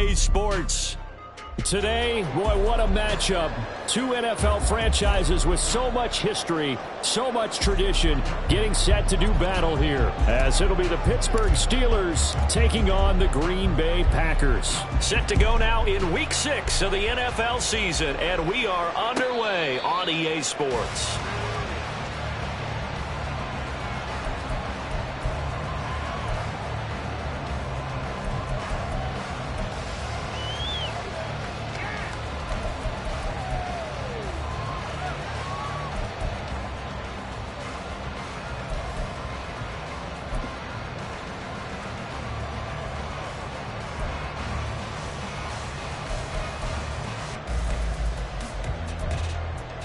EA Sports. Today, boy, what a matchup. Two NFL franchises with so much history, so much tradition, getting set to do battle here, as it'll be the Pittsburgh Steelers taking on the Green Bay Packers. Set to go now in Week 6 of the NFL season, and we are underway on EA Sports.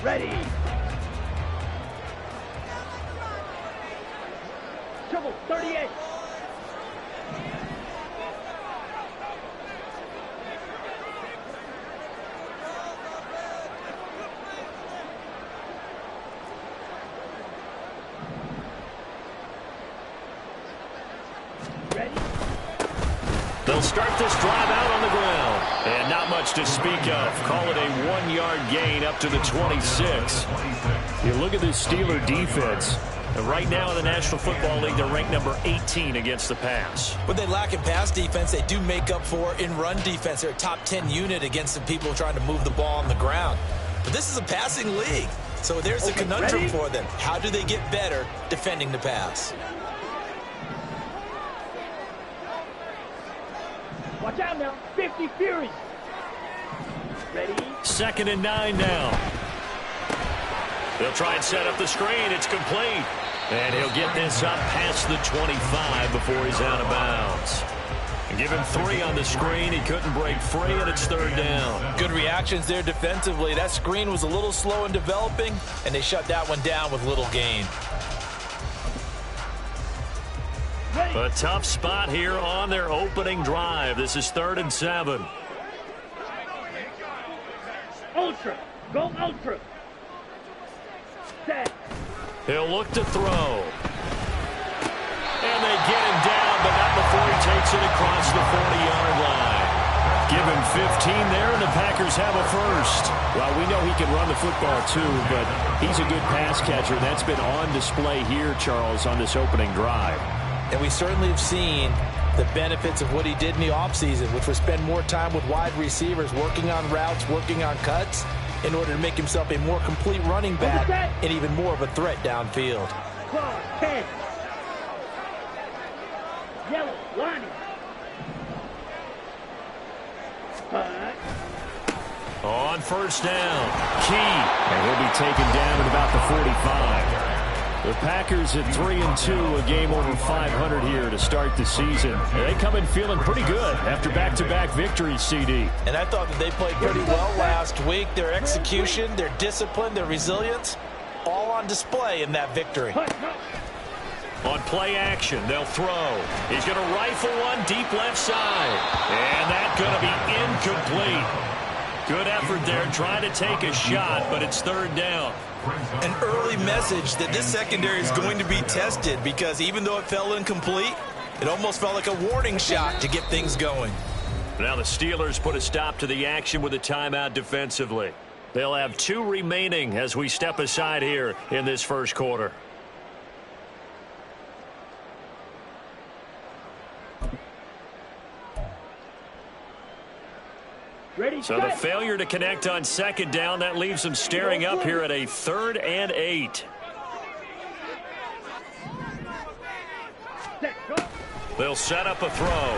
Ready. Trouble 38. Ready. They'll start this drive out on the ground. And not much to speak of. Call it a 1-yard gain up to the 26. You look at this Steeler defense. And right now in the National Football League, they're ranked number 18 against the pass. What they lack in pass defense, they do make up for in run defense. They're a top 10 unit against the people trying to move the ball on the ground. But this is a passing league. So there's a conundrum for them. How do they get better defending the pass? Watch out now. 50 Fury. Ready. 2nd and 9 now. They'll try and set up the screen. It's complete. And he'll get this up past the 25 before he's out of bounds. And give him 3 on the screen. He couldn't break free, and it's 3rd down. Good reactions there defensively. That screen was a little slow in developing, and they shut that one down with little gain. A tough spot here on their opening drive. This is 3rd and 7. Ultra. Go ultra. Set. He'll look to throw. And they get him down, but not before he takes it across the 40-yard line. Give him 15 there, and the Packers have a first. Well, we know he can run the football too, but he's a good pass catcher. That's been on display here, Charles, on this opening drive. And we certainly have seen the benefits of what he did in the offseason, which was spend more time with wide receivers, working on routes, working on cuts, in order to make himself a more complete running back and even more of a threat downfield. 10. Yellow, lining. On 1st down, Key, and he'll be taken down at about the 45. The Packers at 3-2, a game over 500 here to start the season. They come in feeling pretty good after back-to-back victories, CD. And I thought that they played pretty well last week. Their execution, their discipline, their resilience, all on display in that victory. On play action, they'll throw. He's going to rifle one deep left side. And that's going to be incomplete. Good effort there trying to take a shot, but it's 3rd down. An early message that this secondary is going to be tested, because even though it fell incomplete, it almost felt like a warning shot to get things going. Now the Steelers put a stop to the action with a timeout defensively. They'll have 2 remaining as we step aside here in this first quarter. Ready, so the failure to connect on 2nd down, that leaves them staring up here at a 3rd and 8. They'll set up a throw.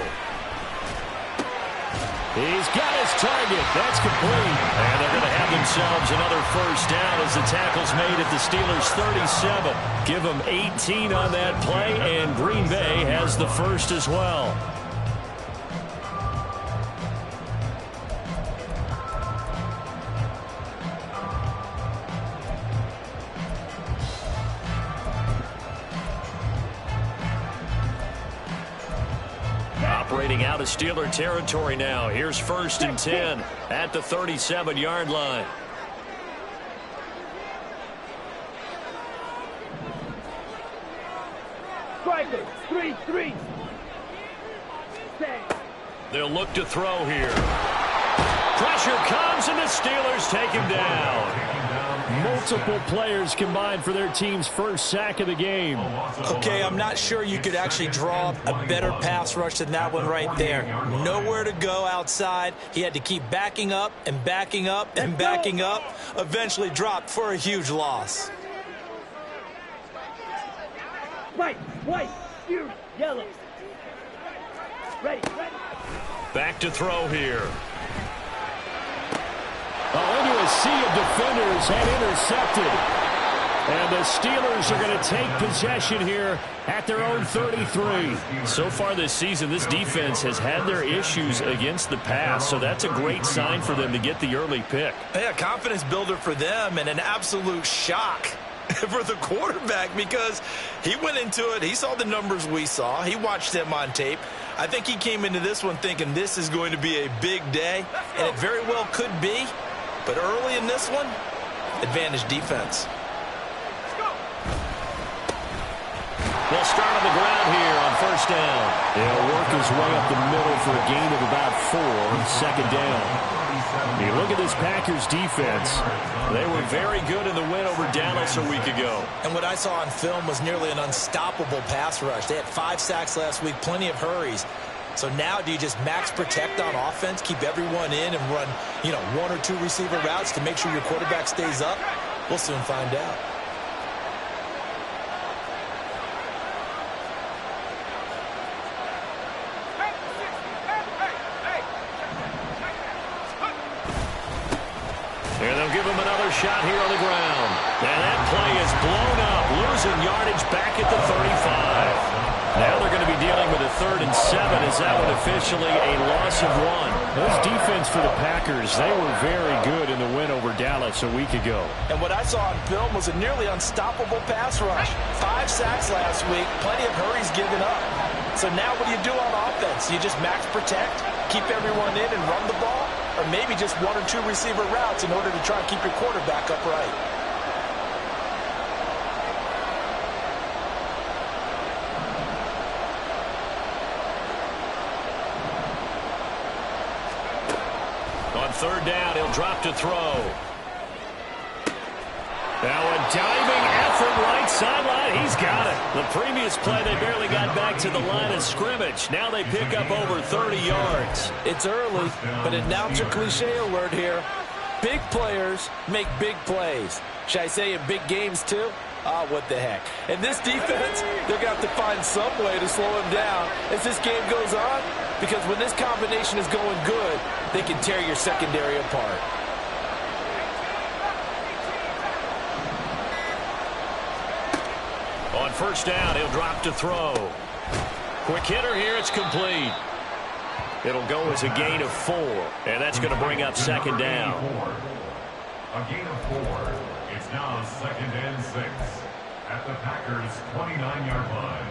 He's got his target. That's complete. And they're going to have themselves another 1st down as the tackle's made at the Steelers' 37. Give them 18 on that play, and Green Bay has the first as well. Operating out of Steeler territory now. Here's 1st and 10 at the 37-yard line. Striker, 3-3. They'll look to throw here. Pressure comes, and the Steelers take him down. Multiple players combined for their team's first sack of the game. Okay, I'm not sure you could actually draw a better pass rush than that one right there. Nowhere to go outside. He had to keep backing up and backing up and backing up. Eventually dropped for a huge loss. White, fury, yellow. Ready. Back to throw here. Into a sea of defenders and intercepted. And the Steelers are going to take possession here at their own 33. So far this season, this defense has had their issues against the pass, so that's a great sign for them to get the early pick. Yeah, confidence builder for them and an absolute shock for the quarterback because he went into it. He saw the numbers we saw. He watched them on tape. I think he came into this one thinking this is going to be a big day, and it very well could be. But early in this one, advantage defense. They'll start on the ground here on first down. He'll work his way up the middle for a gain of about 4, second down. You look at this Packers defense. They were very good in the win over Dallas a week ago. And what I saw on film was nearly an unstoppable pass rush. They had 5 sacks last week, plenty of hurries. So now do you just max protect on offense, keep everyone in and run, 1 or 2 receiver routes to make sure your quarterback stays up? We'll soon find out. And they'll give him another shot here on the ground. And that play is blown up, losing yardage back at the 35. Now they're going to be dealing with a 3rd and 7 as that one officially a loss of 1. This defense for the Packers, they were very good in the win over Dallas a week ago. And what I saw on film was a nearly unstoppable pass rush. 5 sacks last week, plenty of hurries given up. So now what do you do on offense? You just max protect, keep everyone in and run the ball? Or maybe just 1 or 2 receiver routes in order to try and keep your quarterback upright? On 3rd down, he'll drop to throw. Now a diving effort right sideline. He's got it. The previous play, they barely got back to the line of scrimmage. Now they pick up over 30 yards. It's early, but announcer cliche alert here. Big players make big plays. Should I say in big games too? What the heck. And this defense, they're going to have to find some way to slow him down as this game goes on, because when this combination is going good, they can tear your secondary apart. On first down, he'll drop to throw. Quick hitter here, it's complete. It'll go as a gain of 4, and that's going to bring up 2nd down. A gain of 4. It's now 2nd and 6 at the Packers' 29-yard line.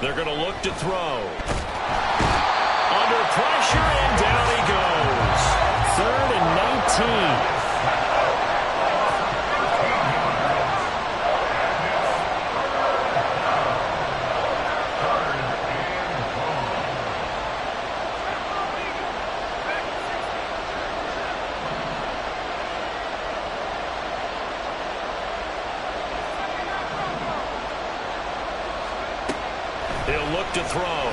They're going to look to throw. Under pressure, and down he goes. 3rd and 19. He'll look to throw.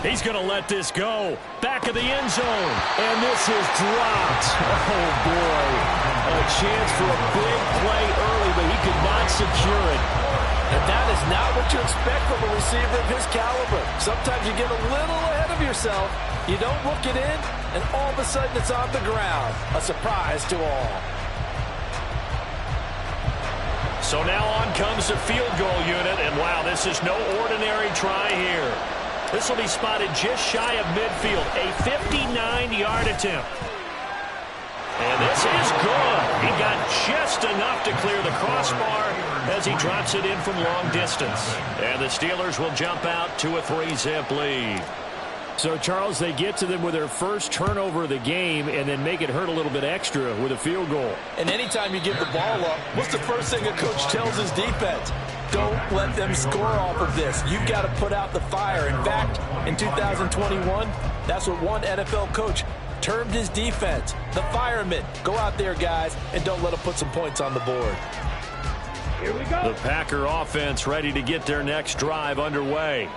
He's going to let this go. Back of the end zone. And this is dropped. Oh, boy. A chance for a big play early, but he could not secure it. And that is not what you expect from a receiver of his caliber. Sometimes you get a little ahead of yourself. You don't look it in, and all of a sudden it's on the ground. A surprise to all. So now on comes the field goal unit, and wow, this is no ordinary try here. This will be spotted just shy of midfield. A 59-yard attempt. And this is good. He got just enough to clear the crossbar as he drops it in from long distance. And the Steelers will jump out to a 3-zip lead. So, Charles, they get to them with their first turnover of the game and then make it hurt a little bit extra with a field goal. And anytime you give the ball up, what's the first thing a coach tells his defense? Don't let them score off of this. You've got to put out the fire. In fact, in 2021, that's what one NFL coach termed his defense, the firemen. Go out there, guys, and don't let them put some points on the board. Here we go. The Packer offense ready to get their next drive underway.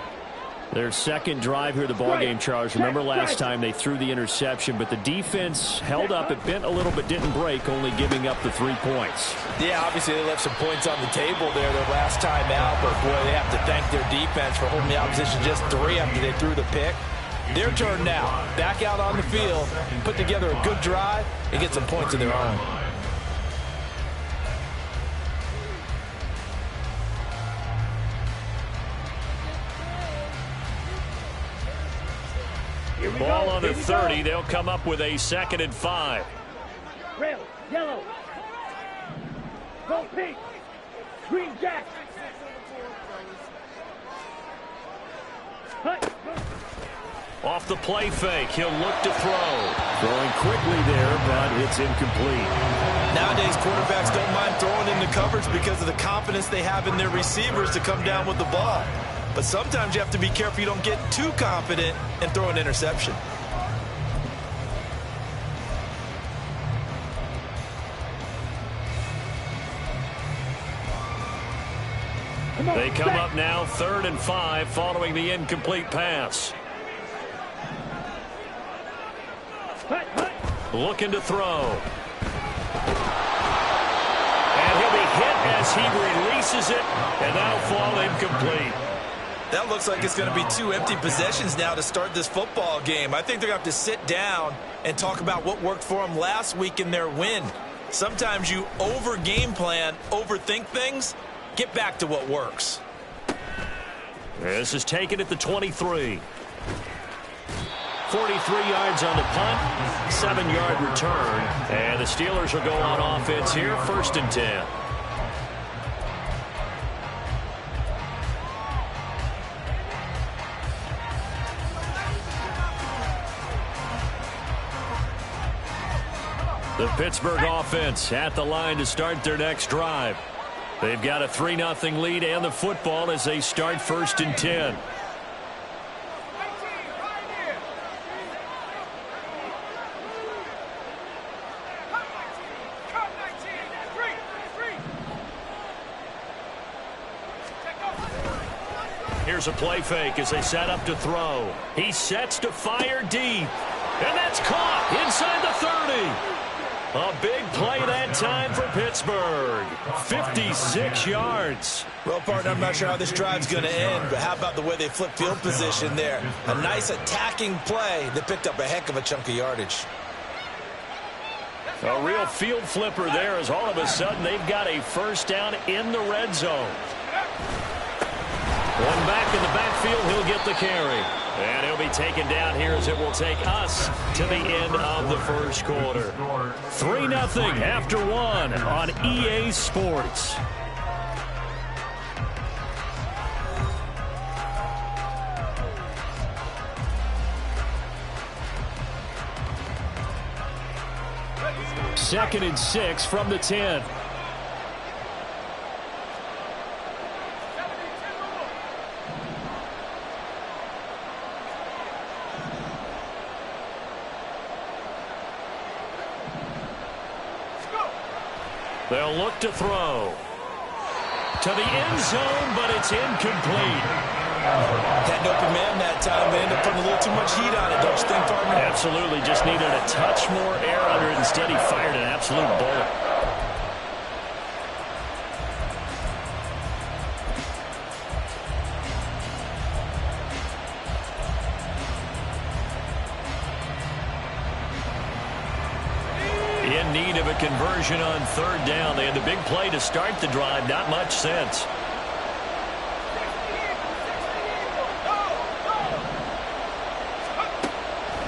Their second drive here of the ballgame, Charles. Remember last time they threw the interception, but the defense held up. It bent a little but didn't break, only giving up the 3 points. Yeah, obviously they left some points on the table there their last time out, but boy, they have to thank their defense for holding the opposition just 3 after they threw the pick. Their turn now. Back out on the field, put together a good drive, and get some points of their own. Ball on the 30. They'll come up with a 2nd and 5. Red, yellow. Go pink. Green jack. Hut. Off the play fake. He'll look to throw. Throwing quickly there, but it's incomplete. Nowadays, quarterbacks don't mind throwing into coverage because of the confidence they have in their receivers to come down with the ball. But sometimes you have to be careful you don't get too confident and throw an interception. They come up now 3rd and 5 following the incomplete pass. Looking to throw. And he'll be hit as he releases it, and that'll fall incomplete. That looks like it's going to be 2 empty possessions now to start this football game. I think they're going to have to sit down and talk about what worked for them last week in their win. Sometimes you over-game plan, overthink things. Get back to what works. This is taken at the 23. 43 yards on the punt, 7-yard return. And the Steelers will go on offense here, 1st and 10. The Pittsburgh offense at the line to start their next drive. They've got a 3-0 lead and the football as they start 1st and 10. Here's a play fake as they set up to throw. He sets to fire deep. And that's caught inside the 30. A big play that time for Pittsburgh. 56 yards. Well, partner, I'm not sure how this drive's going to end, but how about the way they flip field position there? A nice attacking play that picked up a heck of a chunk of yardage. A real field flipper there as all of a sudden they've got a 1st down in the red zone. One back in the backfield, he'll get the carry. And he'll be taken down here as it will take us to the end of the 1st quarter. 3-0 after 1 on EA Sports. Second and 6 from the 10. They'll look to throw. To the end zone, but it's incomplete. Had an open man that time. They ended up putting a little too much heat on it, don't you think, partner? Absolutely. Just needed a touch more air under it. Instead, he fired an absolute bullet. In need of a conversion on 3rd down. They had the big play to start the drive. Not much sense.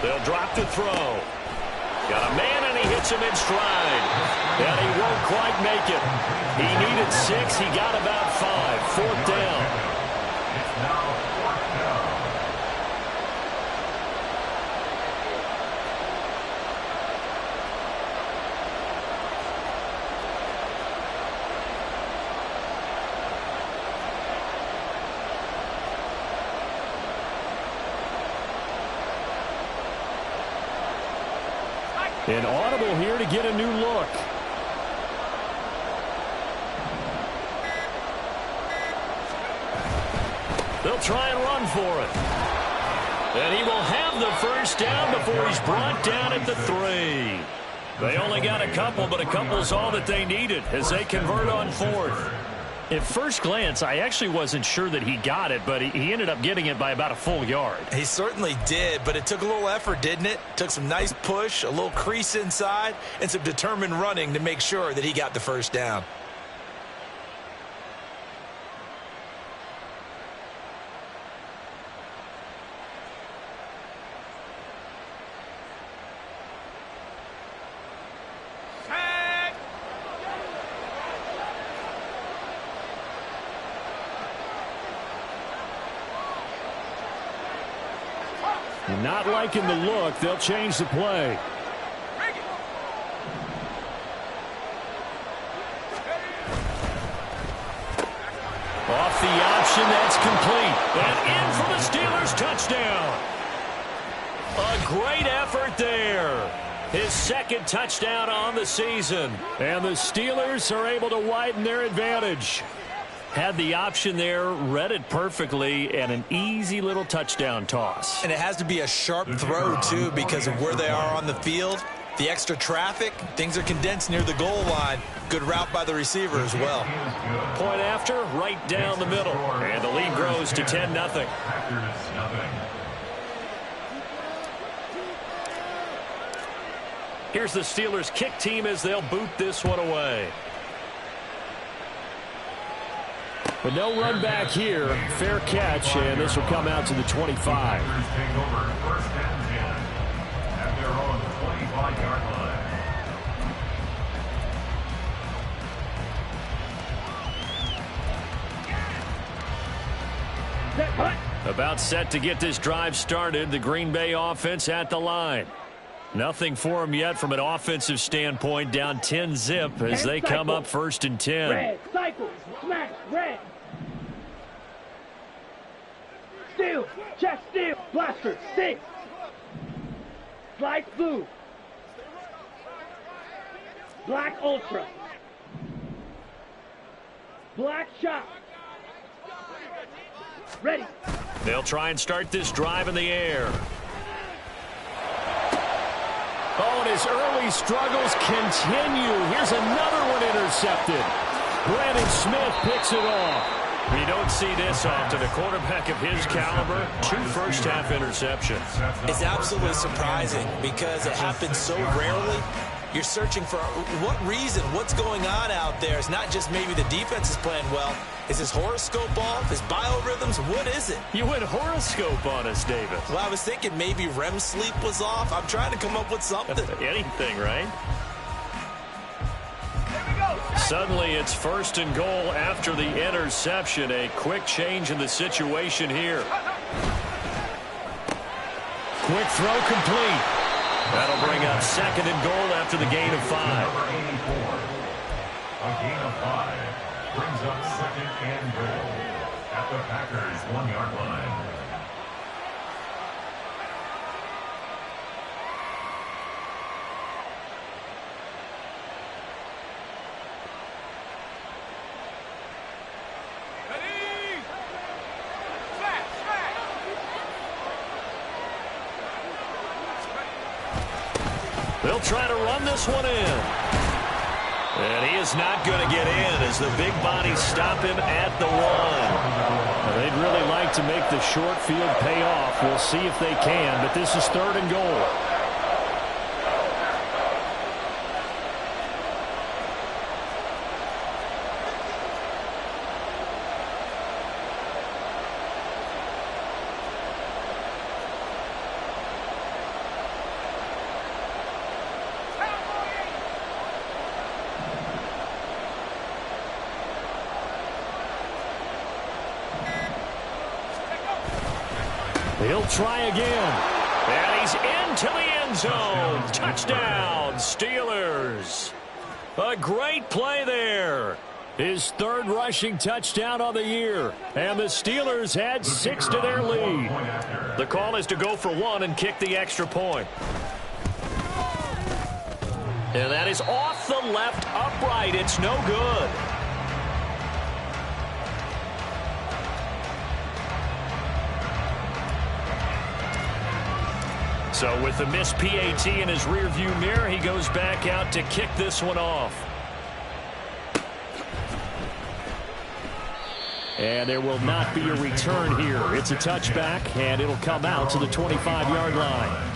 They'll drop the throw. Got a man, and he hits him in stride. And he won't quite make it. He needed 6. He got about 5. Fourth down. It's now fourth down. An audible here to get a new look. They'll try and run for it. And he will have the first down before he's brought down at the 3. They only got a couple, but a couple's all that they needed as they convert on 4th. At first glance, I actually wasn't sure that he got it, but he ended up getting it by about a full yard. He certainly did, but it took a little effort, didn't it? Took some nice push, a little crease inside, and some determined running to make sure that he got the first down. Not liking the look, they'll change the play. Off the option, that's complete. And in for the Steelers touchdown. A great effort there. His second touchdown on the season. And the Steelers are able to widen their advantage. Had the option there, read it perfectly, and an easy little touchdown toss. And it has to be a sharp throw, too, because of where they are on the field. The extra traffic, things are condensed near the goal line. Good route by the receiver as well. Point after, right down the middle. And the lead grows to 10-0. Here's the Steelers kick team as they'll boot this one away. But no run back here. Fair catch, and this will come out to the 25. Take over first and 10 at their own 25-yard line. About set to get this drive started. The Green Bay offense at the line. Nothing for them yet from an offensive standpoint. Down 10-zip as they come up first and 10. Red, cycle, smash, red. Steal, chest steal, blaster, 6. Slice blue. Black ultra. Black shot. Ready. They'll try and start this drive in the air. Oh, and his early struggles continue. Here's another one intercepted. Brandon Smith picks it off. You don't see this often. A quarterback of his caliber, 2 first-half interceptions. It's absolutely surprising because it happens so rarely. You're searching for what reason, what's going on out there. It's not just maybe the defense is playing well. Is his horoscope off? His biorhythms? What is it? You went horoscope on us, David. Well, I was thinking maybe REM sleep was off. I'm trying to come up with something. Anything, right? Suddenly, it's first and goal after the interception. A quick change in the situation here. Quick throw complete. That'll bring up second and goal after the gain of 5. Number 84. A gain of 5 brings up second and goal at the Packers' 1-yard line. They'll try to run this one in. And he is not going to get in as the big bodies stop him at the 1. Now, they'd really like to make the short field pay off. We'll see if they can, but this is third and goal. He'll try again. And he's into the end zone. Touchdown, Steelers. A great play there. His third rushing touchdown on the year. And the Steelers add 6 to their lead. The call is to go for 1 and kick the extra point. And that is off the left upright. It's no good. So with the missed PAT in his rearview mirror, he goes back out to kick this one off. And there will not be a return here. It's a touchback, and it'll come out to the 25-yard line.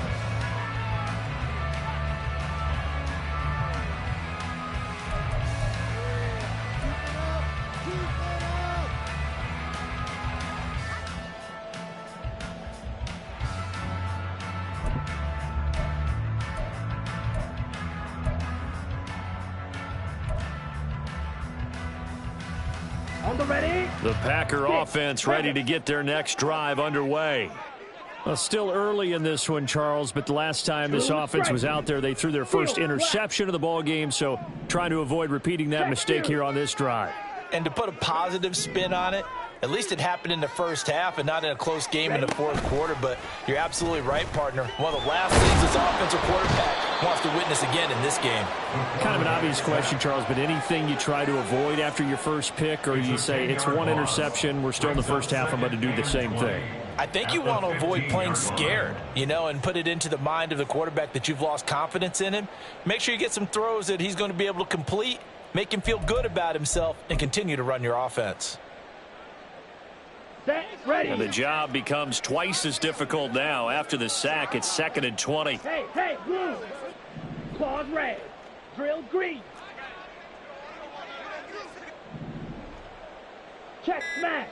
The Packer offense ready to get their next drive underway. Well, still early in this one, Charles, but the last time this offense was out there, they threw their first interception of the ball game, so trying to avoid repeating that mistake here on this drive. And to put a positive spin on it, at least it happened in the first half and not in a close game in the fourth quarter. But you're absolutely right, partner. One of the last things this offensive quarterback wants to witness again in this game. Kind of an obvious question, Charles, but anything you try to avoid after your first pick, or you say it's one interception, we're still in the first half, I'm going to do the same thing? I think you want to avoid playing scared, and put it into the mind of the quarterback that you've lost confidence in him. Make sure you get some throws that he's going to be able to complete, make him feel good about himself, and continue to run your offense. Ready. And the job becomes twice as difficult now. After the sack, it's 2nd and 20. Hey, blue. Claws red. Drill green. Check smash.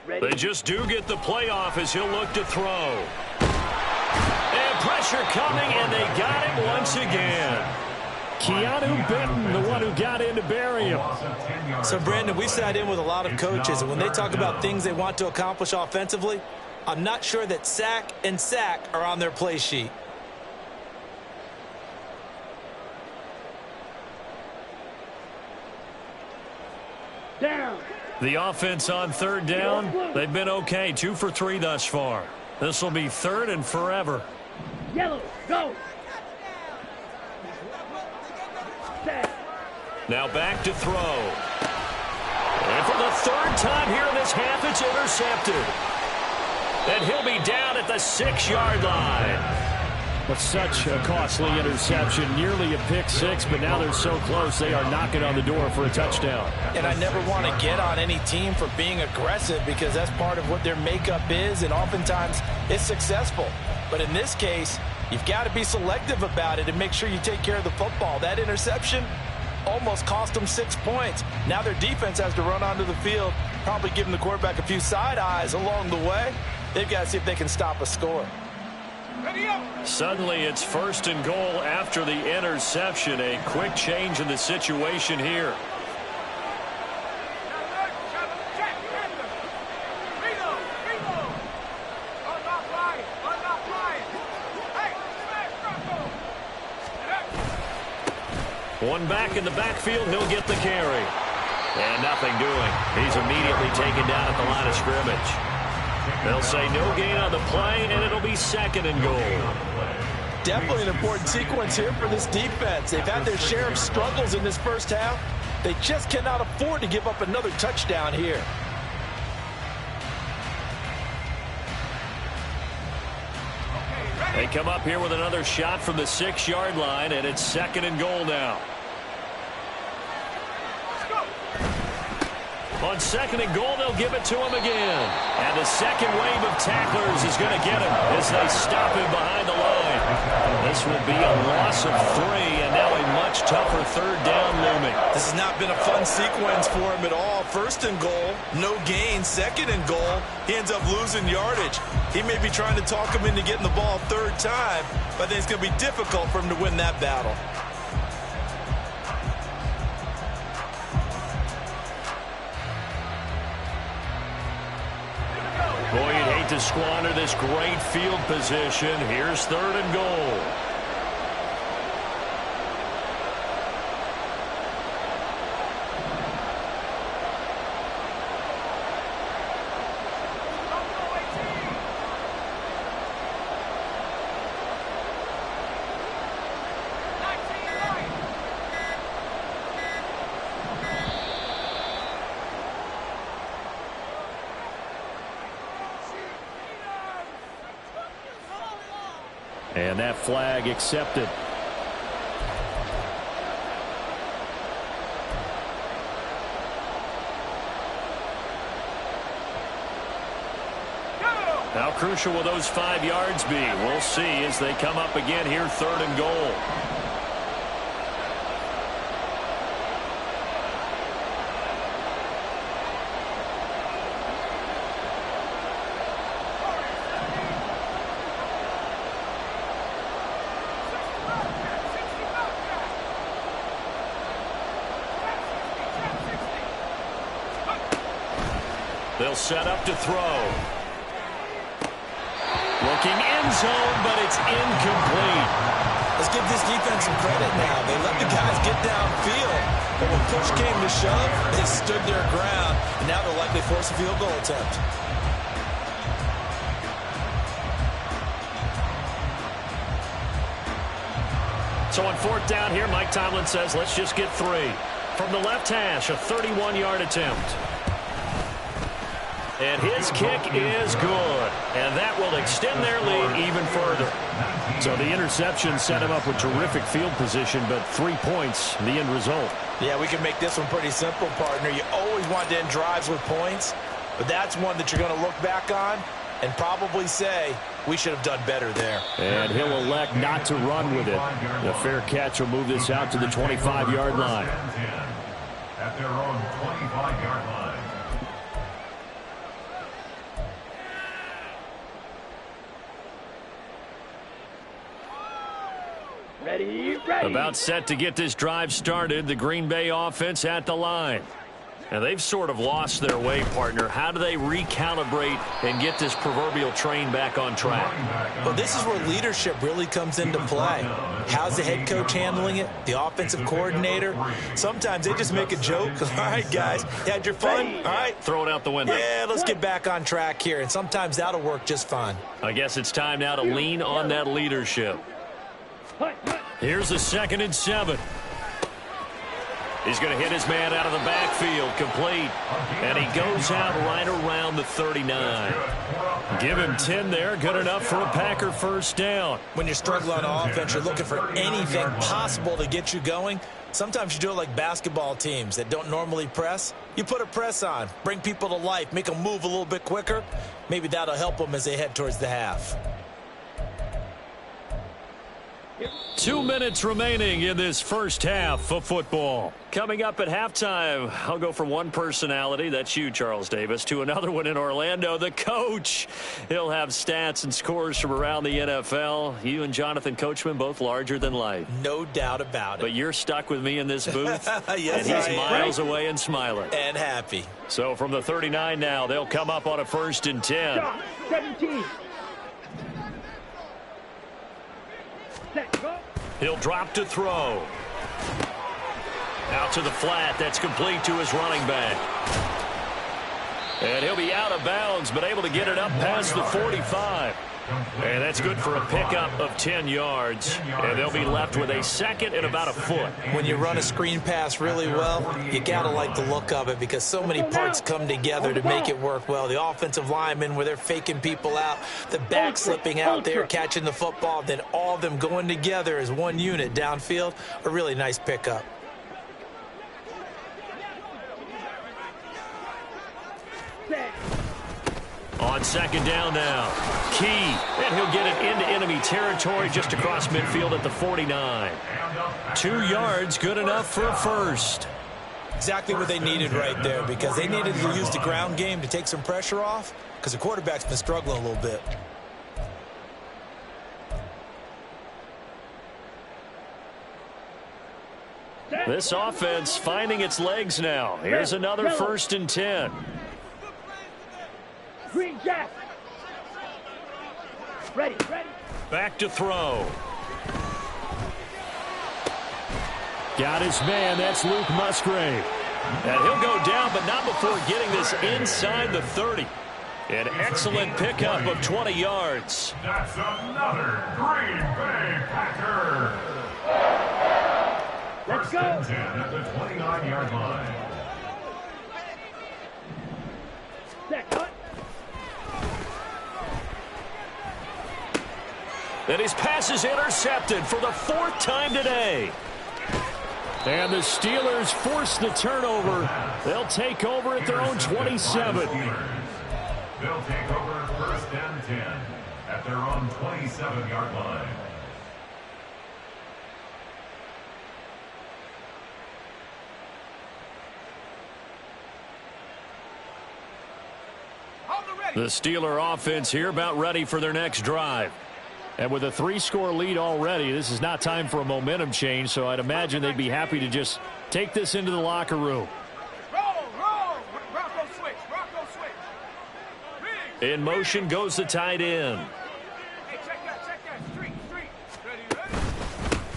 Ready. They just do get the play off as he'll look to throw. And pressure coming, and they got him once again. Keanu Benton, the one who got in to bury him. So, Brandon, we've sat in with a lot of coaches, and when they talk about things they want to accomplish offensively, I'm not sure that sack and sack are on their play sheet. Down. The offense on 3rd down, they've been okay. 2 for 3 thus far. This will be 3rd and forever. Yellow, go. Now back to throw. And for the 3rd time here in this half, it's intercepted. And he'll be down at the 6-yard line. But such a costly interception, nearly a pick six, but now they're so close they are knocking on the door for a touchdown. And I never want to get on any team for being aggressive because that's part of what their makeup is, and oftentimes it's successful. But in this case, you've got to be selective about it and make sure you take care of the football. That interception almost cost them 6 points. Now their defense has to run onto the field, probably giving the quarterback a few side eyes along the way. They've got to see if they can stop a score. Suddenly it's 1st and goal after the interception. A quick change in the situation here. One back in the backfield, he'll get the carry. And nothing doing. He's immediately taken down at the line of scrimmage. They'll say no gain on the play, and it'll be 2nd and goal. Definitely an important sequence here for this defense. They've had their share of struggles in this first half. They just cannot afford to give up another touchdown here. They come up here with another shot from the 6-yard line, and it's 2nd and goal now. On 2nd and goal, they'll give it to him again. And the second wave of tacklers is going to get him as they stop him behind the line. This will be a loss of 3, and now a much tougher 3rd down looming. This has not been a fun sequence for him at all. 1st and goal, no gain. 2nd and goal, he ends up losing yardage. He may be trying to talk him into getting the ball 3rd time, but I think it's going to be difficult for him to win that battle. Boy, to squander this great field position. Here's 3rd and goal. And that flag accepted. How crucial will those 5 yards be? We'll see as they come up again here, 3rd and goal. They'll set up to throw. Looking end zone, but it's incomplete. Let's give this defense some credit now. They let the guys get downfield, but when push came to shove, they stood their ground, and now they'll likely force a field goal attempt. So on 4th down here, Mike Tomlin says, let's just get 3. From the left hash, a 31-yard attempt. And his kick is good. And that will extend their lead even further. So the interception set him up with terrific field position, but 3 points, the end result. Yeah, we can make this one pretty simple, partner. You always want to end drives with points, but that's one that you're going to look back on and probably say, we should have done better there. And he'll elect not to run with it. A fair catch will move this out to the 25-yard line. At their own 25-yard line. Ready. About set to get this drive started. The Green Bay offense at the line. And they've sort of lost their way, partner. How do they recalibrate and get this proverbial train back on track? Well, this is where leadership really comes into play. How's the head coach handling it? The offensive coordinator? Sometimes they just make a joke. All right, guys, you had your fun? All right. Throw it out the window. Yeah, let's get back on track here. And sometimes that'll work just fine. I guess it's time now to lean on that leadership. Here's the 2nd and 7. He's going to hit his man out of the backfield, complete. And he goes out right around the 39. Give him 10 there, good enough for a Packer 1st down. When you're struggling on offense, you're looking for anything possible to get you going. Sometimes you do it like basketball teams that don't normally press. You put a press on, bring people to life, make them move a little bit quicker. Maybe that'll help them as they head towards the half. 2 minutes remaining in this first half of football. Coming up at halftime, I'll go from one personality, that's you, Charles Davis, to another one in Orlando, the coach. He'll have stats and scores from around the NFL. You and Jonathan Coachman, both larger than life. No doubt about it. But you're stuck with me in this booth, yes, and he's miles away and smiling. And happy. So from the 39 now, they'll come up on a 1st and 10. 17. He'll drop to throw. Out to the flat. That's complete to his running back. And he'll be out of bounds, but able to get it up past the 45. And that's good for a pickup of 10 yards. And they'll be left with a 2nd and about a foot. When you run a screen pass really well, you got to like the look of it because so many parts come together to make it work well. The offensive linemen where they're faking people out, the back slipping out there, catching the football, then all of them going together as one unit downfield, a really nice pickup. On 2nd down now. Key. And he'll get it into enemy territory just across midfield at the 49. 2 yards, good enough for a 1st. Exactly what they needed right there because they needed to use the ground game to take some pressure off because the quarterback's been struggling a little bit. This offense finding its legs now. Here's another 1st and 10. Green Jack. Ready, ready. Back to throw. Got his man. That's Luke Musgrave. And he'll go down, but not before getting this inside the 30. An excellent pickup of 20 yards. That's another Green Bay Packer. Let's First go. and 10 at the 29-yard line. Set, cut. And his pass is intercepted for the 4th time today. And the Steelers force the turnover. They'll take over at their own 27. They'll take over first and 10 at their own 27-yard line. The Steeler offense here about ready for their next drive. And with a 3-score lead already, this is not time for a momentum change, so I'd imagine they'd be happy to just take this into the locker room. Roll! Rocco switch! In motion goes the tight end. Hey, check that! Street! Ready?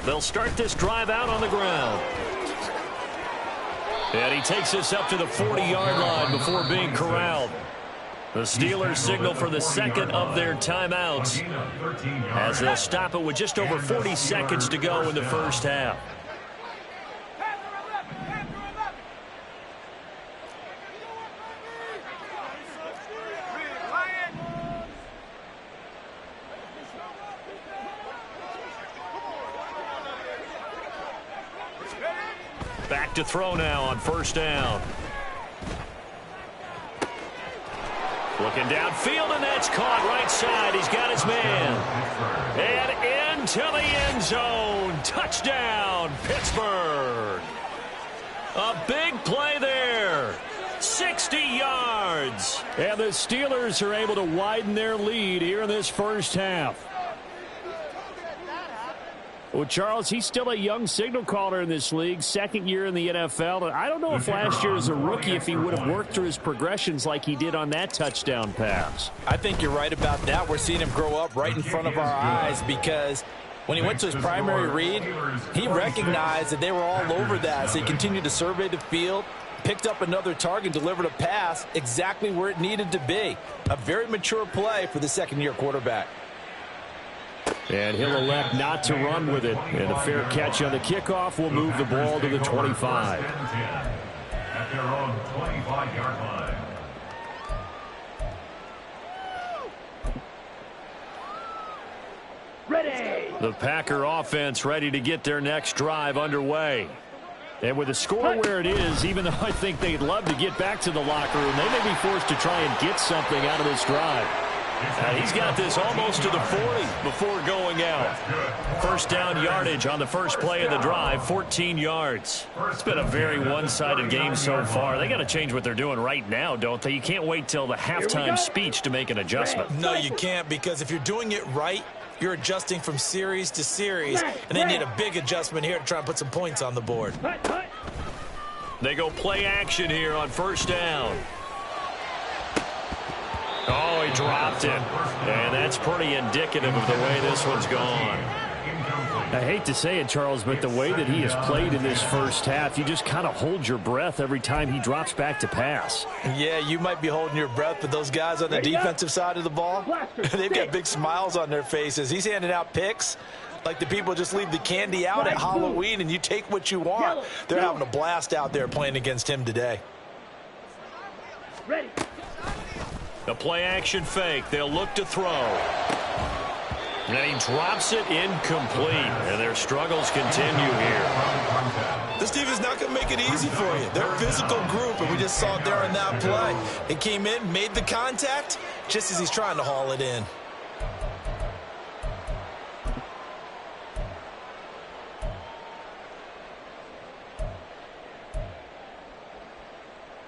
They'll start this drive out on the ground. And he takes this up to the 40-yard line before being corralled. The Steelers signal for the second of their timeouts as they'll stop it with just over 40 seconds to go in the first half. Back to throw now on first down. Looking downfield, and that's caught right side. He's got his man. And into the end zone. Touchdown, Pittsburgh. A big play there. 60 yards. And the Steelers are able to widen their lead here in this first half. Well, Charles, he's still a young signal caller in this league, 2nd year in the NFL. And I don't know if last year as a rookie if he would have worked through his progressions like he did on that touchdown pass. I think you're right about that. We're seeing him grow up right in front of our eyes because when he went to his primary read, he recognized that they were all over that. So he continued to survey the field, picked up another target, delivered a pass exactly where it needed to be. A very mature play for the 2nd-year quarterback. And he'll elect not to run with it. And a fair catch on the kickoff will move the ball to the 25. At their own 25-yard line. Ready. The Packer offense ready to get their next drive underway. And with the score where it is, even though I think they'd love to get back to the locker room, they may be forced to try and get something out of this drive. He's got this almost to the 40 before going out. First down yardage on the first play of the drive, 14 yards. It's been a very one-sided game so far. They got to change what they're doing right now, don't they? You can't wait till the halftime speech to make an adjustment. No, you can't, because if you're doing it right, you're adjusting from series to series, and they need a big adjustment here to try and put some points on the board. They go play action here on first down. Oh, he dropped it. And that's pretty indicative of the way this one's gone. I hate to say it, Charles, but the way that he has played in this first half, you just kind of hold your breath every time he drops back to pass. Yeah, you might be holding your breath, but those guys on the defensive side of the ball, they've got big smiles on their faces. He's handing out picks like the people just leave the candy out at Halloween and you take what you want. They're having a blast out there playing against him today. Ready. The play-action fake. They'll look to throw. And he drops it incomplete. And their struggles continue here. This defense is not going to make it easy for you. They're a physical group, and we just saw it there in that play. He came in, made the contact, just as he's trying to haul it in.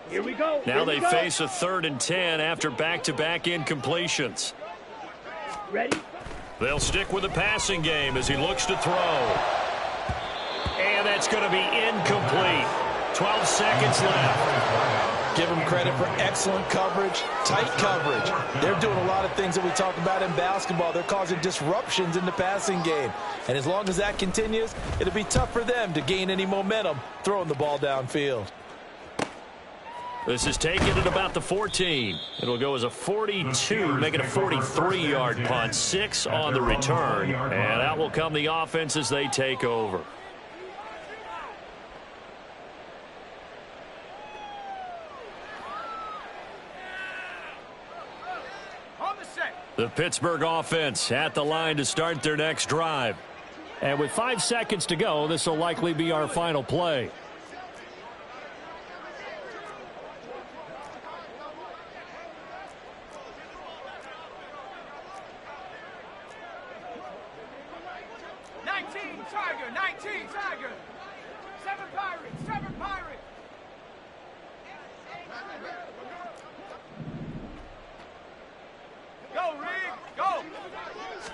Here we go. Now they face a 3rd and 10 after back-to-back incompletions. Ready. They'll stick with the passing game as he looks to throw. And that's going to be incomplete. 12 seconds left. Give them credit for excellent coverage, tight coverage. They're doing a lot of things that we talk about in basketball. They're causing disruptions in the passing game. And as long as that continues, it'll be tough for them to gain any momentum throwing the ball downfield. This is taken at about the 14. It'll go as a 42, make it a 43-yard punt. 6 on the return. And out will come the offense as they take over. The Pittsburgh offense at the line to start their next drive. And with 5 seconds to go, this will likely be our final play. Tiger, 19, Tiger. 7 Pirates, 7 Pirates. Go, Rig, go.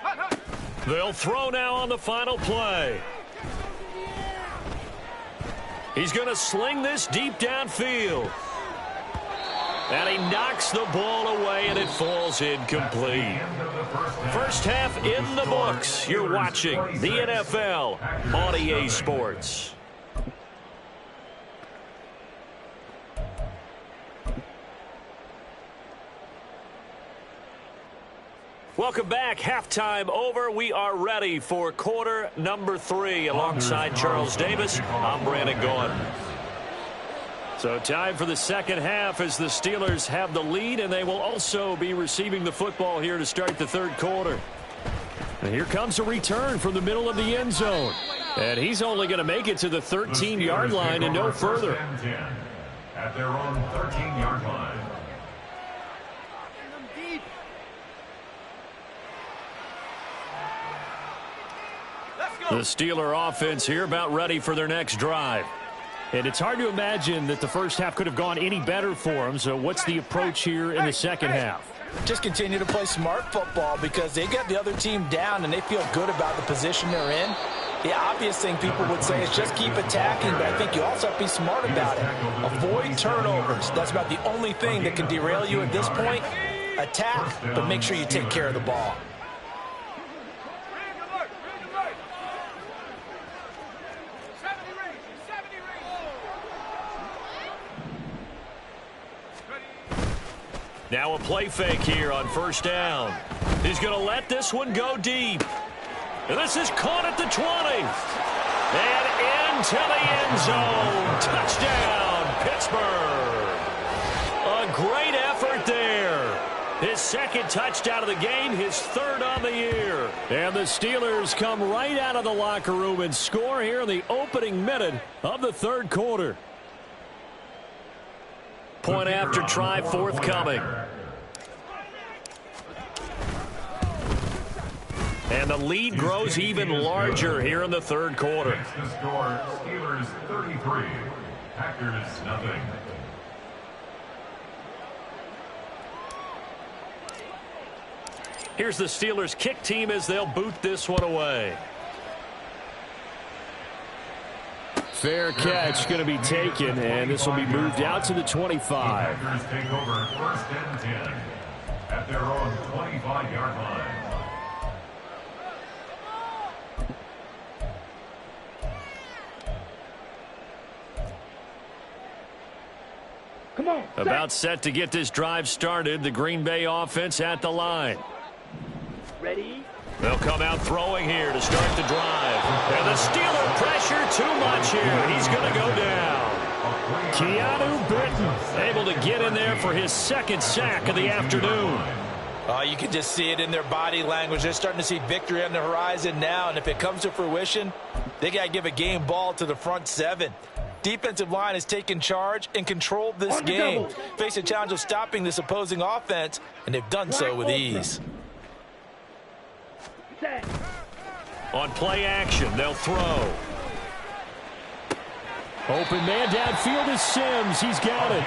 Hut, hut. They'll throw now on the final play. He's going to sling this deep downfield. And he knocks the ball away, and it falls incomplete. First half in the books. You're watching the NFL on EA Sports. Welcome back. Halftime over. We are ready for quarter number 3. Alongside Charles Davis, I'm Brandon Gaudin. So time for the second half as the Steelers have the lead, and they will also be receiving the football here to start the third quarter. And here comes a return from the middle of the end zone. And he's only going to make it to the 13-yard line and no further. At their own 13-yard line. The Steeler offense here about ready for their next drive. And it's hard to imagine that the first half could have gone any better for them. So what's the approach here in the second half? Just continue to play smart football because they got the other team down and they feel good about the position they're in. The obvious thing people would say is just keep attacking, but I think you also have to be smart about it. Avoid turnovers. That's about the only thing that can derail you at this point. Attack, but make sure you take care of the ball. Now a play fake here on first down. He's going to let this one go deep. And this is caught at the 20. And into the end zone. Touchdown, Pittsburgh. A great effort there. His second touchdown of the game, his third on the year. And the Steelers come right out of the locker room and score here in the opening minute of the third quarter. Point after try forthcoming. And the lead grows even larger here in the third quarter. The score, Steelers 33, Packers nothing. Here's the Steelers kick team as they'll boot this one away. Fair catch going to be taken, and this will be moved out to the 25. The Packers take over first and 10 at their own 25-yard line. Come on. About set to get this drive started. The Green Bay offense at the line. Ready? They'll come out throwing here to start the drive. And the Steeler pressure too much here. He's going to go down. Keanu Benton able to get in there for his second sack of the afternoon. You can just see it in their body language. They're starting to see victory on the horizon now, and if it comes to fruition, they got to give a game ball to the front seven. Defensive line has taken charge and controlled this game. Face a challenge of stopping this opposing offense, and they've done so with ease. On play action, they'll throw. Open man downfield is Sims. He's got it.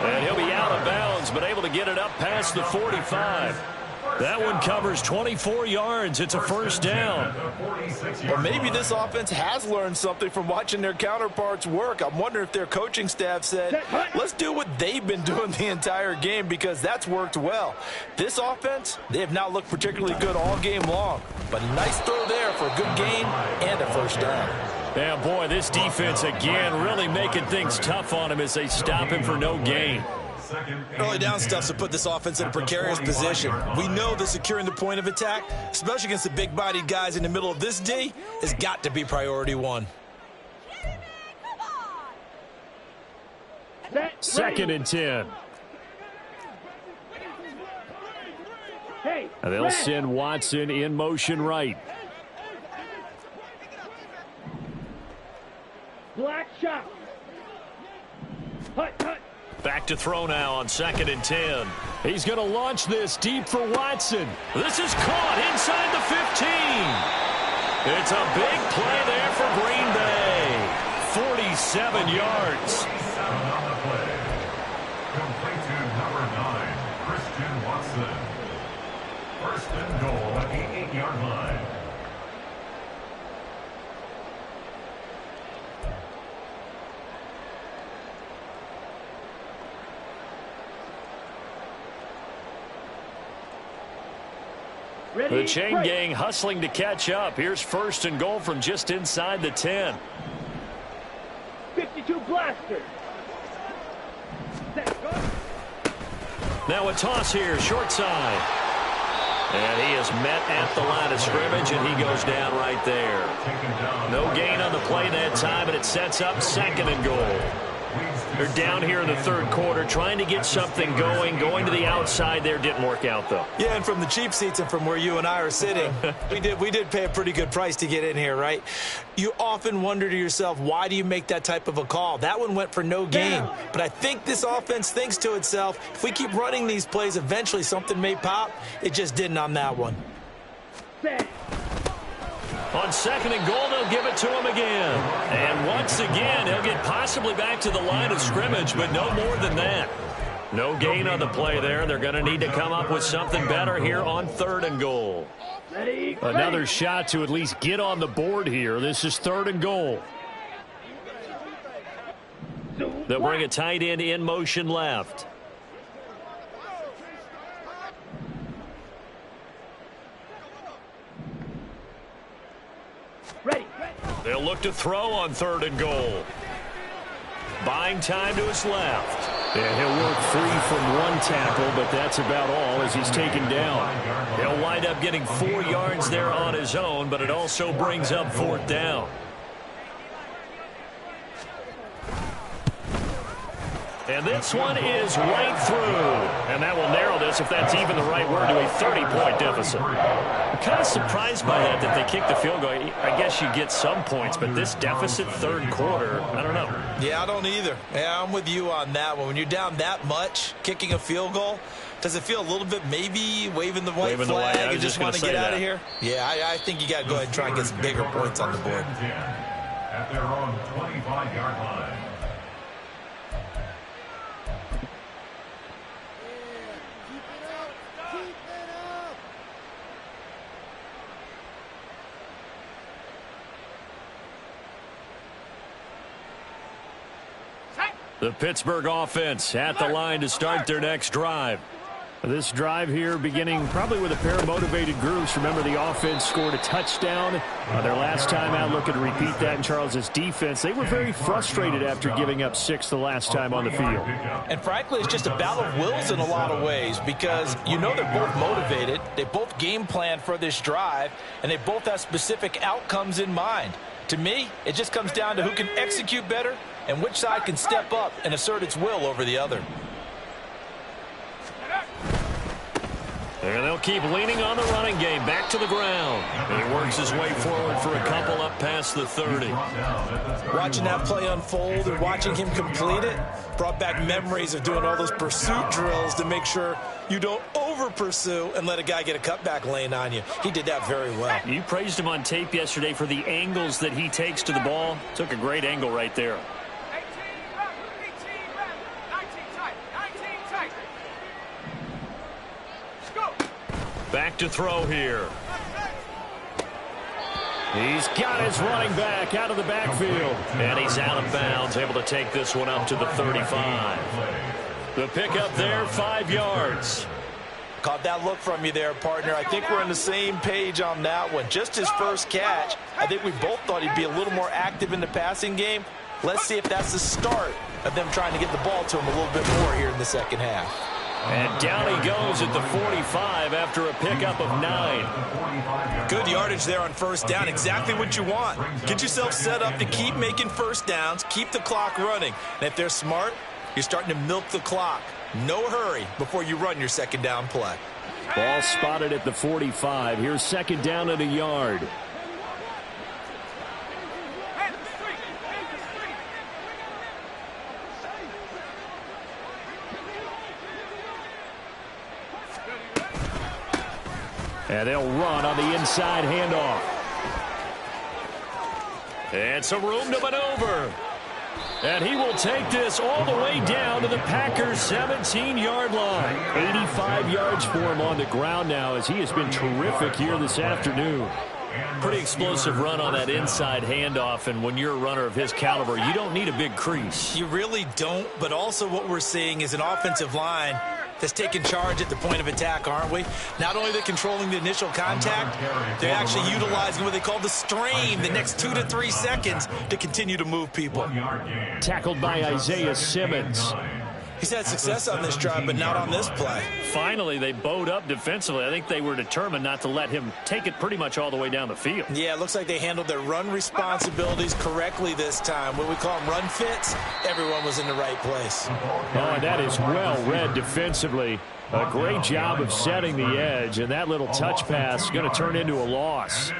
And he'll be out of bounds, but able to get it up past the 45. That one covers 24 yards. It's a first down. Well, maybe this offense has learned something from watching their counterparts work. I'm wondering if their coaching staff said, let's do what they've been doing the entire game, because that's worked well. This offense, they have not looked particularly good all game long. But a nice throw there for a good gain and a first down. Yeah, boy, this defense again really making things tough on him as they stop him for no gain. Early down stuff to put this offense in a precarious position. We know that securing the point of attack, especially against the big-bodied guys in the middle of this D, has got to be priority one. Second and 10. Hey, And they'll send Watson in motion right. black shot. Hut, hut. Back to throw now on second and 10. He's going to launch this deep for Watson. This is caught inside the 15. It's a big play there for Green Bay. 47 yards. On the play. Complete to number 9, Christian Watson. First and goal at the 8-yard line. The chain gang hustling to catch up. Here's first and goal from just inside the 10. 52 blaster. Now a toss here, short side. And he is met at the line of scrimmage, and he goes down right there. No gain on the play that time, and it sets up second and goal. They're down here in the third quarter, trying to get something going. Going to the outside there didn't work out, though. Yeah, and from the cheap seats and from where you and I are sitting, we did pay a pretty good price to get in here, right? You often wonder to yourself, why do you make that type of a call? That one went for no gain. But I think this offense thinks to itself, if we keep running these plays, eventually something may pop. It just didn't on that one. On second and goal, they'll give it to him again. And once again, he'll get possibly back to the line of scrimmage, but no more than that. No gain on the play there. They're going to need to come up with something better here on third and goal. Another shot to at least get on the board here. This is third and goal. They'll bring a tight end in motion left. Ready. They'll look to throw on third and goal. Buying time to his left. And he'll work free from one tackle, but that's about all as he's taken down. He'll wind up getting 4 yards there on his own, but it also brings up fourth down. And this one is right through. And that will narrow this, if that's even the right word, to a 30-point deficit. I'm kind of surprised by that they kicked the field goal. I guess you get some points, but this deficit third quarter, I don't know. Yeah, I don't either. Yeah, I'm with you on that one. When you're down that much, kicking a field goal, does it feel a little bit maybe waving the white flag and just want to get out of here? Yeah, I think you got to go ahead and try and get some bigger points on the board. At their own 25-yard line. The Pittsburgh offense at the line to start their next drive. This drive here beginning probably with a pair of motivated groups. Remember, the offense scored a touchdown their last time out. Looking to repeat that in Charles' defense. They were very frustrated after giving up 6 the last time on the field. And frankly, it's just a battle of wills in a lot of ways, because you know they're both motivated. They both game plan for this drive, and they both have specific outcomes in mind. To me, it just comes down to who can execute better and which side can step up and assert its will over the other. And they'll keep leaning on the running game. Back to the ground. And he works his way forward for a couple up past the 30. Watching that play unfold and watching him complete it brought back memories of doing all those pursuit drills to make sure you don't over-pursue and let a guy get a cutback lane on you. He did that very well. You praised him on tape yesterday for the angles that he takes to the ball. Took a great angle right there. 18 left, 19 tight, 19 tight. Let's go. Back to throw here. He's got his running back out of the backfield. And he's out of bounds, able to take this one up to the 35. The pickup there, 5 yards. Caught that look from you there, partner. I think we're on the same page on that one. Just his first catch. I think we both thought he'd be a little more active in the passing game. Let's see if that's the start of them trying to get the ball to him a little bit more here in the second half. And down he goes at the 45 after a pickup of 9. Good yardage there on first down. Exactly what you want. Get yourself set up to keep making first downs, keep the clock running. And if they're smart, you're starting to milk the clock. No hurry before you run your second down play. Ball spotted at the 45. Here's second down at a yard. And they'll run on the inside handoff. And some room to maneuver. And he will take this all the way down to the Packers' 17-yard line. 85 yards for him on the ground now as he has been terrific here this afternoon. Pretty explosive run on that inside handoff, and when you're a runner of his caliber, you don't need a big crease. You really don't, but also what we're seeing is an offensive line that's taking charge at the point of attack, aren't we? Not only are they controlling the initial contact, they're actually utilizing what they call the strain the next 2 to 3 seconds to continue to move people. Tackled by Isaiah Simmons. He's had success on this drive, but not on this play. Finally, they bowed up defensively. I think they were determined not to let him take it pretty much all the way down the field. Yeah, it looks like they handled their run responsibilities correctly this time. What we call them run fits, everyone was in the right place. Oh, and that is well read defensively. A great job of setting the edge, and that little touch pass is going to turn into a loss.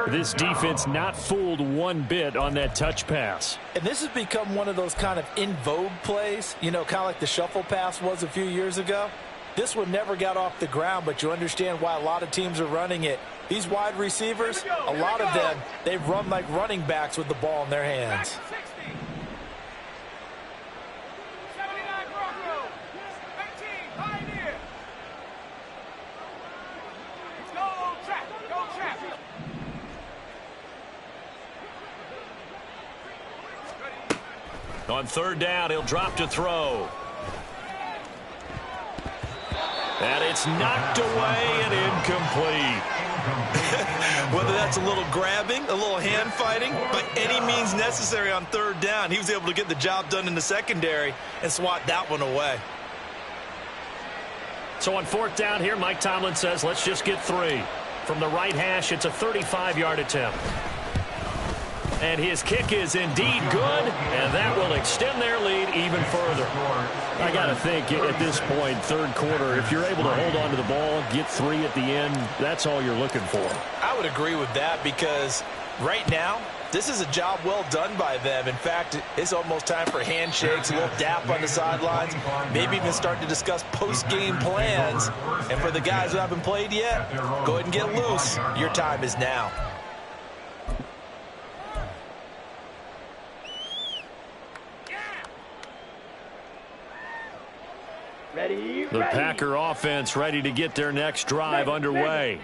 This defense not fooled one bit on that touch pass. And this has become one of those kind of in vogue plays, you know, kind of like the shuffle pass was a few years ago. This one never got off the ground, but you understand why a lot of teams are running it. These wide receivers, a lot of them, they run like running backs with the ball in their hands. On third down, he'll drop to throw. And it's knocked away and incomplete. Whether that's a little grabbing, a little hand fighting, by any means necessary on third down, he was able to get the job done in the secondary and swat that one away. So on fourth down here, Mike Tomlin says, let's just get 3. From the right hash, it's a 35-yard attempt. And his kick is indeed good, and that will extend their lead even further. I got to think at this point, third quarter, if you're able to hold on to the ball, get 3 at the end, that's all you're looking for. I would agree with that because right now, this is a job well done by them. In fact, it's almost time for handshakes, a little dap on the sidelines, maybe even start to discuss post-game plans. And for the guys who haven't played yet, go ahead and get loose. Your time is now. The Packer offense ready to get their next drive underway.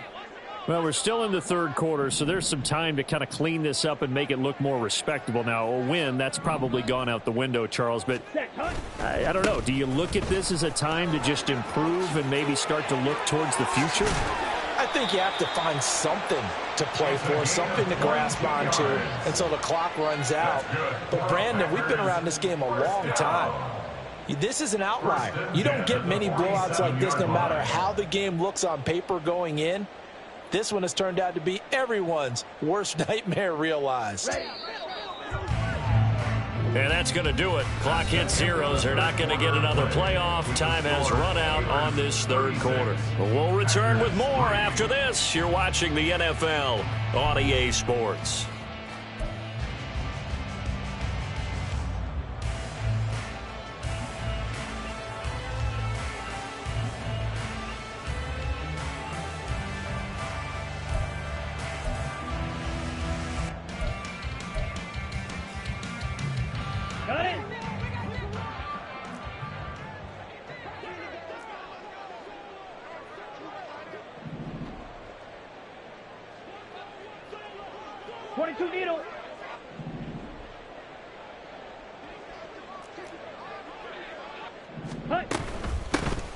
Well, we're still in the third quarter, so there's some time to kind of clean this up and make it look more respectable. Now, a win, that's probably gone out the window, Charles, but I don't know. Do you look at this as a time to just improve and maybe start to look towards the future? I think you have to find something to play for, something to grasp onto until the clock runs out. But, Brandon, we've been around this game a long time. This is an outlier. You don't get many blowouts like this no matter how the game looks on paper going in. This one has turned out to be everyone's worst nightmare realized. And that's going to do it. Clock hits zeros. They're not going to get another playoff. Time has run out on this third quarter. We'll return with more after this. You're watching the NFL on EA Sports.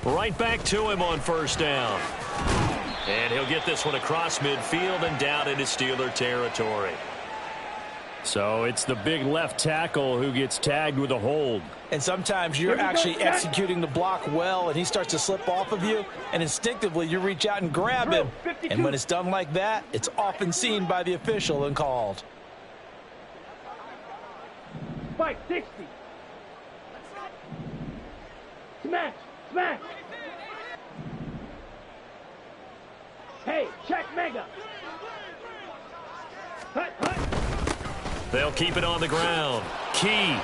Right back to him on first down. And he'll get this one across midfield and down into Steeler territory. So it's the big left tackle who gets tagged with a hold. And sometimes you're actually executing the block well, and he starts to slip off of you, and instinctively you reach out and grab him. And when it's done like that, it's often seen by the official and called. Spike 60. Smash, smash. Hey, check mega. Hut, hut. They'll keep it on the ground. Key.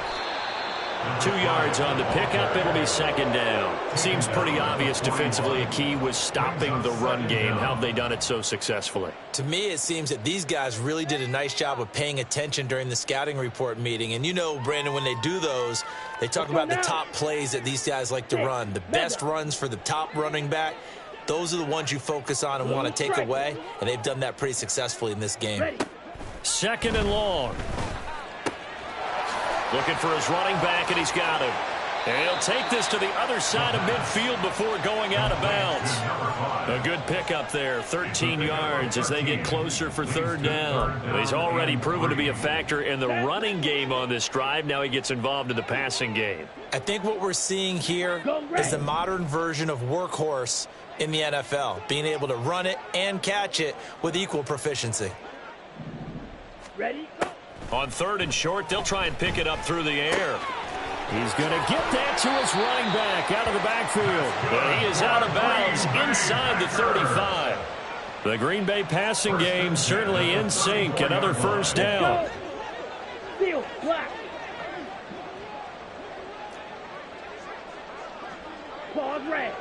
2 yards on the pickup. It'll be second down. Seems pretty obvious defensively a key was stopping the run game. How have they done it so successfully? To me, it seems that these guys really did a nice job of paying attention during the scouting report meeting. And you know, Brandon, when they do those, they talk about the top plays that these guys like to run. The best runs for the top running back. Those are the ones you focus on and want to take away. And they've done that pretty successfully in this game. Second and long. Looking for his running back, and he's got him. And he'll take this to the other side of midfield before going out of bounds. A good pickup there, 13 yards as they get closer for third down. He's already proven to be a factor in the running game on this drive. Now he gets involved in the passing game. I think what we're seeing here is the modern version of workhorse in the NFL, being able to run it and catch it with equal proficiency. Ready? On third and short, they'll try and pick it up through the air. He's going to get that to his running back out of the backfield. But he is out of bounds inside the 35. The Green Bay passing game certainly in sync. Another first down. Steel, black. Claws red.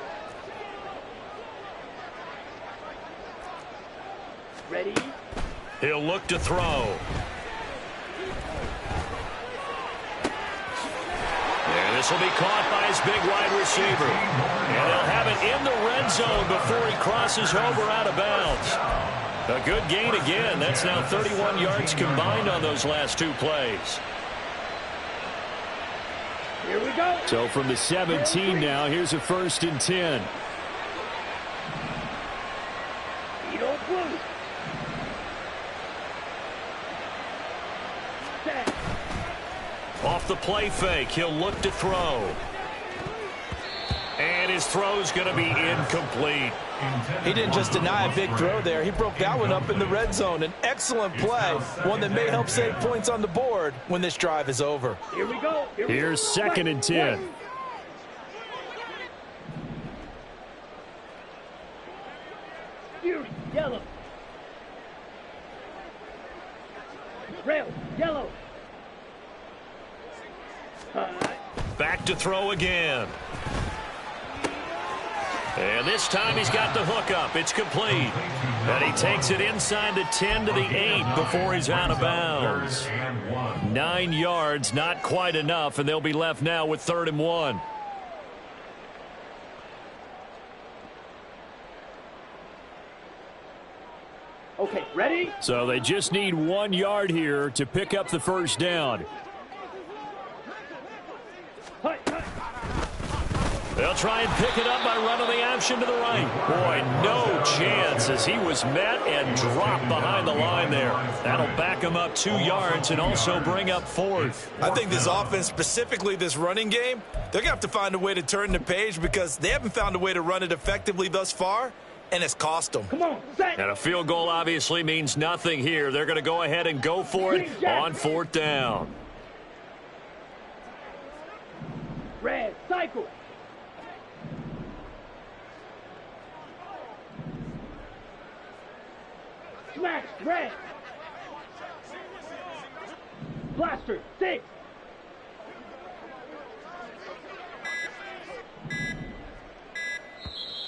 Ready? He'll look to throw. And this will be caught by his big wide receiver. And he'll have it in the red zone before he crosses over out of bounds. A good gain again. That's now 31 yards combined on those last 2 plays. Here we go. So from the 17 now, here's a 1st and 10. You don't blue. Off the play fake, he'll look to throw. And his throw's going to be incomplete. He didn't just deny a big throw there. He broke that one up in the red zone. An excellent play, one that may help save points on the board when this drive is over. Here we go. Here's 2nd and 10. Fury, yellow. Rail, yellow. Back to throw again. And this time he's got the hook up. It's complete. And he takes it inside the 10 to the 8 before he's out of bounds. 9 yards, not quite enough, and they'll be left now with 3rd and 1. Okay, ready? So they just need 1 yard here to pick up the first down. They'll try and pick it up by running the option to the right. Boy, no chance as he was met and dropped behind the line there. That'll back him up 2 yards and also bring up 4th. I think this offense, specifically this running game, they're going to have to find a way to turn the page because they haven't found a way to run it effectively thus far, and it's cost them. Come on, set. And a field goal obviously means nothing here. They're going to go ahead and go for it on 4th down. Red, cycle. Smash, red. Blaster, 6.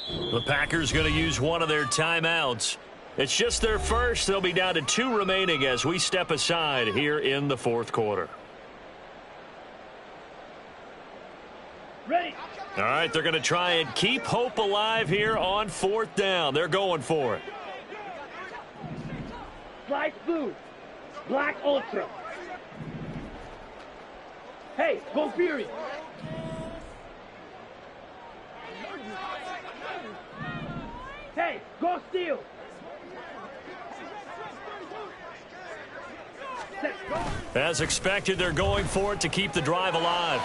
The Packers going to use one of their timeouts. It's just their first. They'll be down to 2 remaining as we step aside here in the 4th quarter. Ready. All right, they're going to try and keep hope alive here on 4th down. They're going for it. Slice blue. Black ultra. Hey, go Fury. Hey, go steal. Set, go. As expected, they're going for it to keep the drive alive.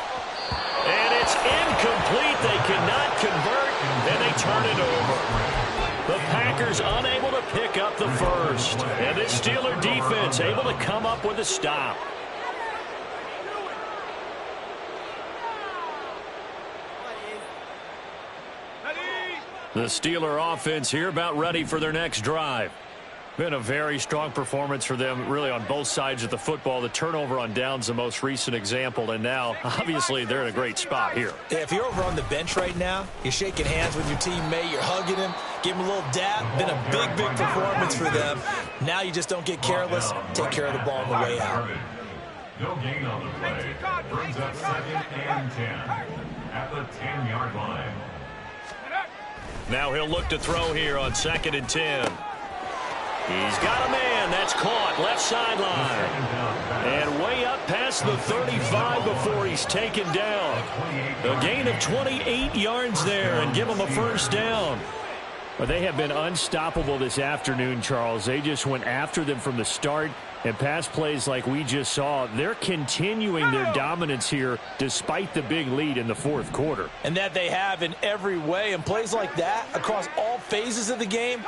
And it's incomplete. They cannot convert, and they turn it over. The Packers unable to pick up the first. And this Steeler defense able to come up with a stop. The Steeler offense here about ready for their next drive. Been a very strong performance for them, really, on both sides of the football. The turnover on downs, the most recent example, and now, obviously, they're in a great spot here. Yeah, if you're over on the bench right now, you're shaking hands with your teammate, you're hugging him, give him a little dap. Been a big, big performance for them. Now you just don't get careless. Take care of the ball on the way out. No gain on the play. Brings up 2nd and 10 at the 10-yard line. Now he'll look to throw here on 2nd and 10. He's got a man. That's caught. Left sideline. And way up past the 35 before he's taken down. A gain of 28 yards there and give him a first down. But they have been unstoppable this afternoon, Charles. They just went after them from the start. And pass plays like we just saw, they're continuing their dominance here despite the big lead in the fourth quarter. And that they have in every way. And plays like that across all phases of the game,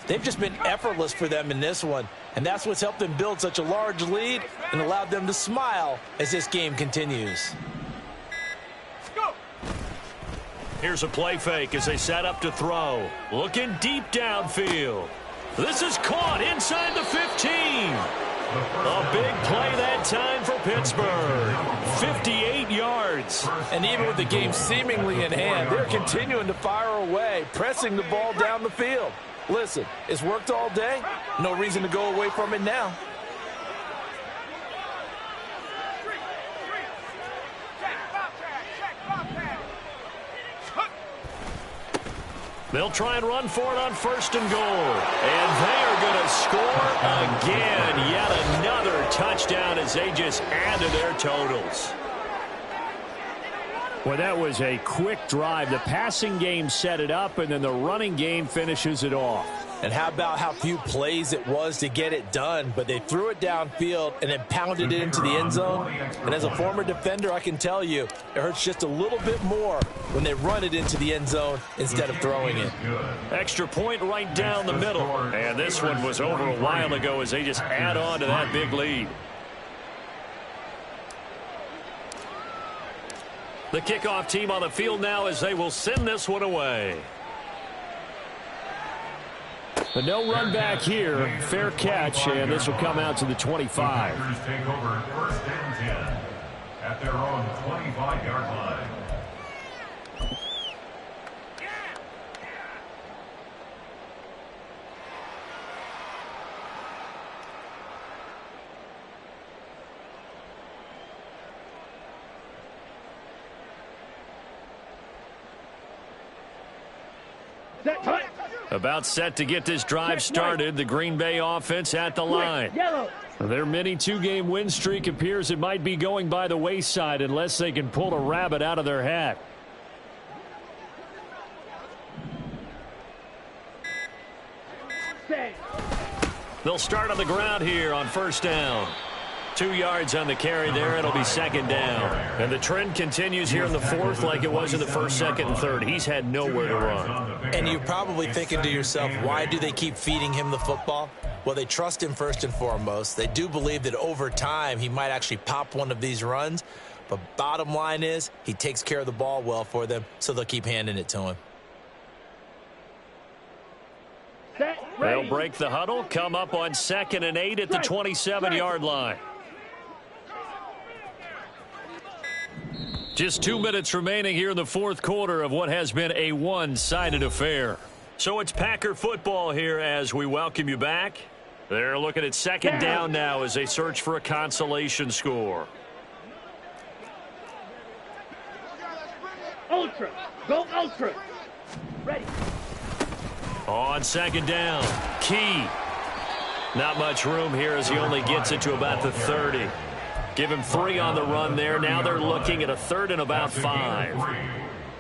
they've just been effortless for them in this one. And that's what's helped them build such a large lead and allowed them to smile as this game continues. Here's a play fake as they set up to throw. Looking deep downfield. This is caught inside the 15. A big play that time for Pittsburgh. 58 yards. And even with the game seemingly in hand, they're continuing to fire away, pressing the ball down the field. Listen, it's worked all day. No reason to go away from it now. They'll try and run for it on 1st and goal. And they are going to score again. Yet another touchdown as they just add to their totals. Well, that was a quick drive. The passing game set it up, and then the running game finishes it off. And how about how few plays it was to get it done, but they threw it downfield and then pounded it into the end zone. And as a former defender, I can tell you, it hurts just a little bit more when they run it into the end zone instead of throwing it. Extra point right down the middle. And this one was over a while ago as they just add on to that big lead. The kickoff team on the field now as they will send this one away. But no run back here. Fair catch, and this will come out to the 25. The Packers take over 1st and 10 at their own 25-yard line. Set, cut. About set to get this drive started. The Green Bay offense at the line. Yellow. Their mini two-game win streak appears it might be going by the wayside unless they can pull a rabbit out of their hat. Set. They'll start on the ground here on 1st down. 2 yards on the carry there. It'll be 2nd down. And the trend continues here in the 4th like it was in the 1st, 2nd, and 3rd. He's had nowhere to run. And you're probably thinking to yourself, why do they keep feeding him the football? Well, they trust him first and foremost. They do believe that over time he might actually pop one of these runs. But bottom line is he takes care of the ball well for them, so they'll keep handing it to him. Set, ready. They'll break the huddle, come up on 2nd and 8 at the 27-yard line. Just 2 minutes remaining here in the 4th quarter of what has been a one-sided affair. So it's Packer football here as we welcome you back. They're looking at 2nd down now as they search for a consolation score. Ultra. Go ultra. Ready. On 2nd down, Key. Not much room here as he only gets it to about the 30. Give him 3 on the run there. Now they're looking at a 3rd and about 5.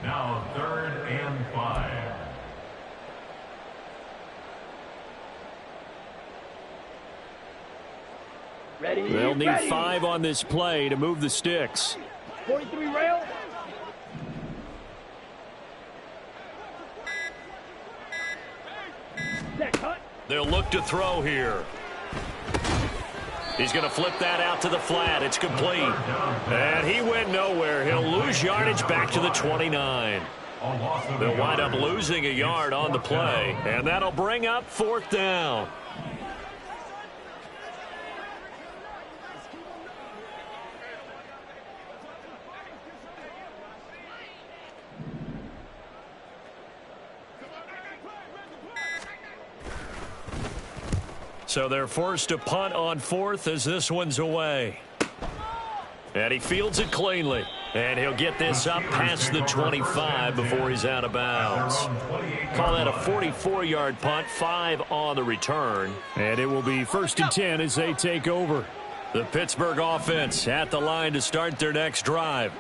Now 3rd and 5. Ready. They'll need ready. 5 on this play to move the sticks. 43 rail. Set cut. They'll look to throw here. He's going to flip that out to the flat. It's complete. And he went nowhere. He'll lose yardage back to the 29. They'll wind up losing a yard on the play. And that'll bring up 4th down. So they're forced to punt on 4th as this one's away. And he fields it cleanly. And he'll get this up past the 25 before he's out of bounds. Call that a 44-yard punt, 5 on the return. And it will be 1st and 10 as they take over. The Pittsburgh offense at the line to start their next drive.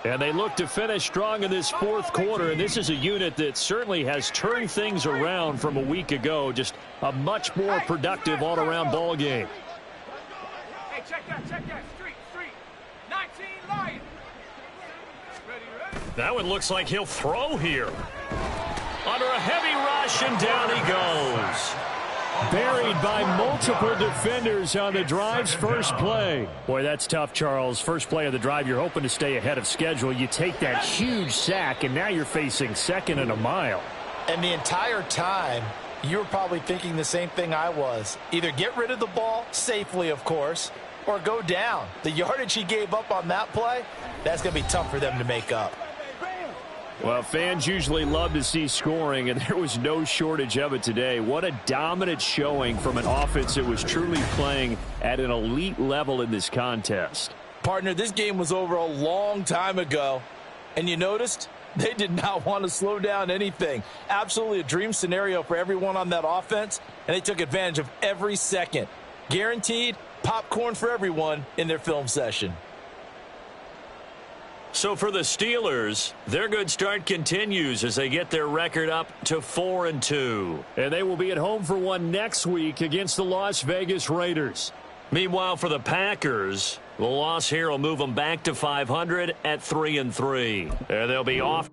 And they look to finish strong in this 4th quarter, and this is a unit that certainly has turned things around from a week ago. Just a much more productive all-around ball game. Hey, check that, street, 19 Lions. Ready. That one looks like he'll throw here. Under a heavy rush, and down he goes. Buried by multiple defenders on the drive's first play. Boy, that's tough, Charles. First play of the drive, you're hoping to stay ahead of schedule. You take that huge sack, and now you're facing 2nd and a mile. And the entire time, you were probably thinking the same thing I was. Either get rid of the ball, safely, of course, or go down. The yardage he gave up on that play, that's going to be tough for them to make up. Well, fans usually love to see scoring, and there was no shortage of it today. What a dominant showing from an offense that was truly playing at an elite level in this contest. Partner, this game was over a long time ago, and you noticed they did not want to slow down anything. Absolutely a dream scenario for everyone on that offense, and they took advantage of every second. Guaranteed popcorn for everyone in their film session. So for the Steelers, their good start continues as they get their record up to 4-2. And they will be at home for one next week against the Las Vegas Raiders. Meanwhile, for the Packers, the loss here will move them back to 500 at 3-3. And they'll be off.